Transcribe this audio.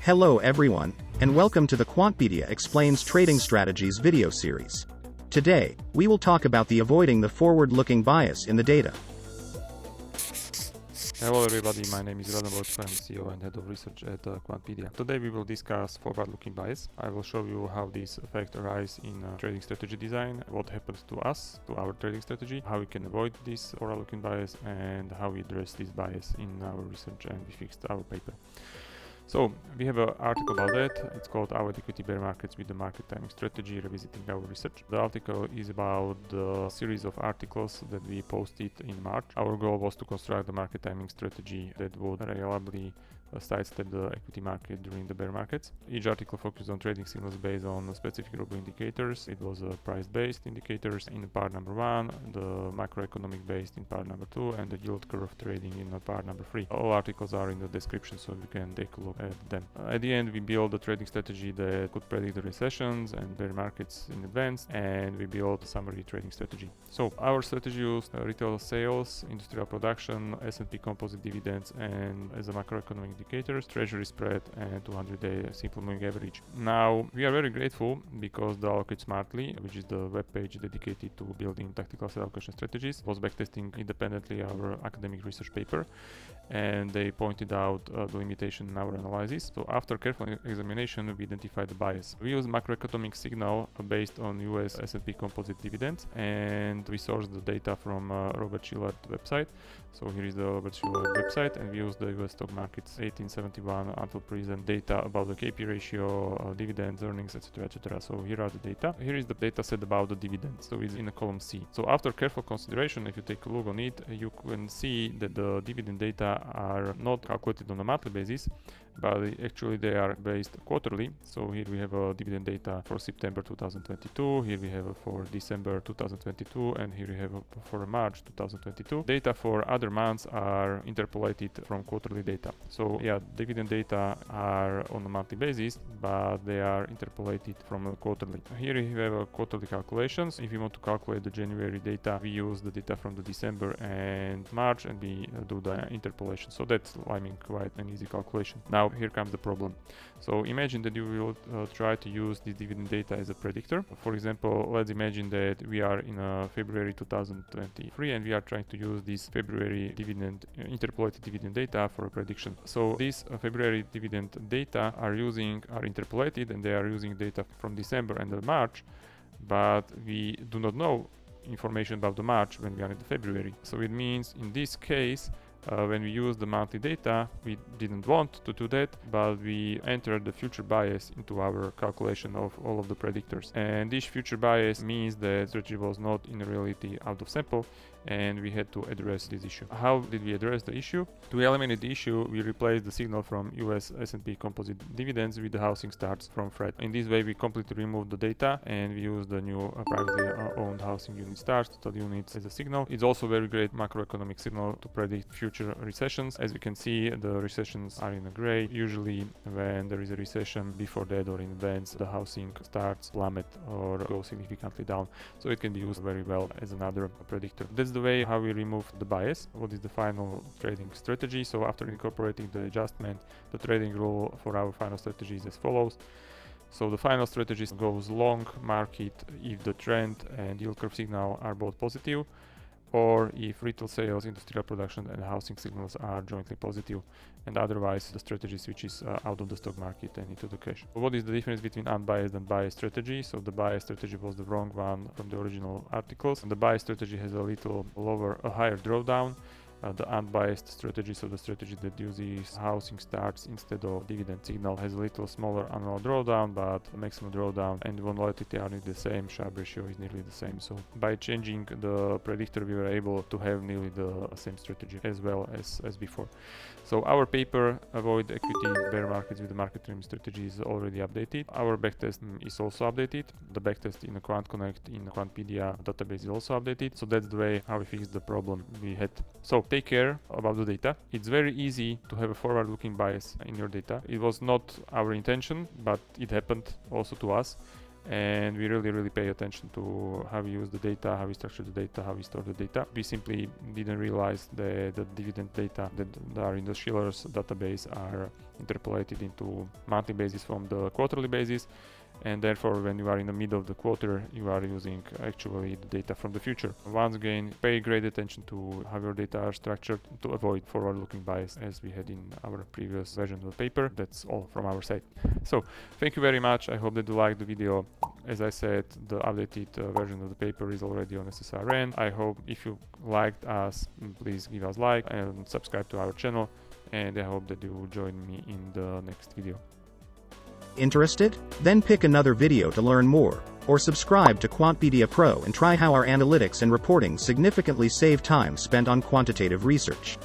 Hello everyone, and welcome to the Quantpedia Explains Trading Strategies video series. Today, we will talk about the avoiding the forward-looking bias in the data. Hello everybody, my name is Radovan Vojtko, I'm CEO and Head of Research at Quantpedia. Today we will discuss forward-looking bias. I will show you how this effect arises in trading strategy design, what happens to us, to our trading strategy, how we can avoid this forward-looking bias, and how we address this bias in our research and we fixed our paper. So we have an article about that. It's called Our Equity Bear Markets with the Market Timing Strategy, Revisiting Our Research. The article is about the series of articles that we posted in March. Our goal was to construct the market timing strategy that would reliably sidestep the equity market during the bear markets. Each article focused on trading signals based on specific global indicators. It was price-based indicators in part number 1, the macroeconomic based in part number 2, and the yield curve trading in part number 3. All articles are in the description, so you can take a look at them. At the end, we built a trading strategy that could predict the recessions and bear markets in advance, and we built a summary trading strategy. So our strategy used retail sales, industrial production, S&P composite dividends, and as a macroeconomic indicators, treasury spread, and 200-day simple moving average. Now, we are very grateful because the Allocate Smartly, which is the web page dedicated to building tactical asset allocation strategies, was backtesting independently our academic research paper, and they pointed out the limitation in our analysis. So after careful examination, we identified the bias. We use macroeconomic signal based on US S&P composite dividends, and we sourced the data from Robert Shillard website. So here is the Robert Shillard website, and we use the US stock markets 1871 until present data about the KP ratio, dividends, earnings, etc., etc. So here are the data. Here is the data set about the dividends. So it's in the column C. So after careful consideration, if you take a look on it, you can see that the dividend data are not calculated on a monthly basis, but actually they are based quarterly. So here we have a dividend data for September 2022, here we have for December 2022, and here we have for March 2022. Data for other months are interpolated from quarterly data. So yeah, dividend data are on a monthly basis, but they are interpolated from a quarterly. Here we have a quarterly calculations. If you want to calculate the January data, we use the data from the December and March, and we do the interpolation. So that's, I mean, quite an easy calculation. Now here comes the problem. So imagine that you will try to use this dividend data as a predictor. For example, let's imagine that we are in February 2023 and we are trying to use this February dividend interpolated dividend data for a prediction. So these February dividend data are interpolated, and they are using data from December and March, but we do not know information about the March when we are in the February. So it means in this case, when we use the monthly data, we didn't want to do that, but we entered the future bias into our calculation of all of the predictors. And this future bias means that strategy was not in reality out of sample, and we had to address this issue. How did we address the issue? To eliminate the issue, we replaced the signal from US S&P composite dividends with the housing starts from Fred. In this way, we completely removed the data, and we used the new privately owned housing unit starts, total units, as a signal. It's also very great macroeconomic signal to predict future recessions. As we can see, the recessions are in a gray. Usually when there is a recession, before that or in advance, the housing starts plummet or go significantly down. So it can be used very well as another predictor. That's the way how we remove the bias. What is the final trading strategy? So after incorporating the adjustment, the trading rule for our final strategy is as follows. So the final strategy goes long market if the trend and yield curve signal are both positive, or if retail sales, industrial production, and housing signals are jointly positive, and otherwise the strategy switches out of the stock market and into the cash. What is the difference between unbiased and biased strategy? So the biased strategy was the wrong one from the original articles, and the biased strategy has a higher drawdown. The unbiased strategy, so the strategy that uses housing starts instead of dividend signal, has a little smaller annual drawdown, but maximum drawdown and volatility are nearly the same. Sharp ratio is nearly the same. So by changing the predictor, we were able to have nearly the same strategy as well as before. So our paper, Avoid Equity Bear Markets with the Market Timing Strategy, is already updated. Our backtest is also updated. The backtest in the Quant Connect in the Quantpedia database is also updated. So that's the way how we fix the problem we had. So take care about the data. It's very easy to have a forward-looking bias in your data. It was not our intention, but it happened also to us. and we really pay attention to how we use the data, how we structure the data, how we store the data. We simply didn't realize that the dividend data that are in the Schiller's database are interpolated into monthly basis from the quarterly basis, and therefore when you are in the middle of the quarter you are using actually the data from the future. Once again, pay great attention to how your data are structured to avoid forward-looking bias as we had in our previous version of the paper. That's all from our side. So thank you very much. I hope that you liked the video. As I said, the updated version of the paper is already on SSRN. I hope if you liked us, please give us like and subscribe to our channel, and I hope that you will join me in the next video. Interested? Then pick another video to learn more, or subscribe to Quantpedia Pro and try how our analytics and reporting significantly save time spent on quantitative research.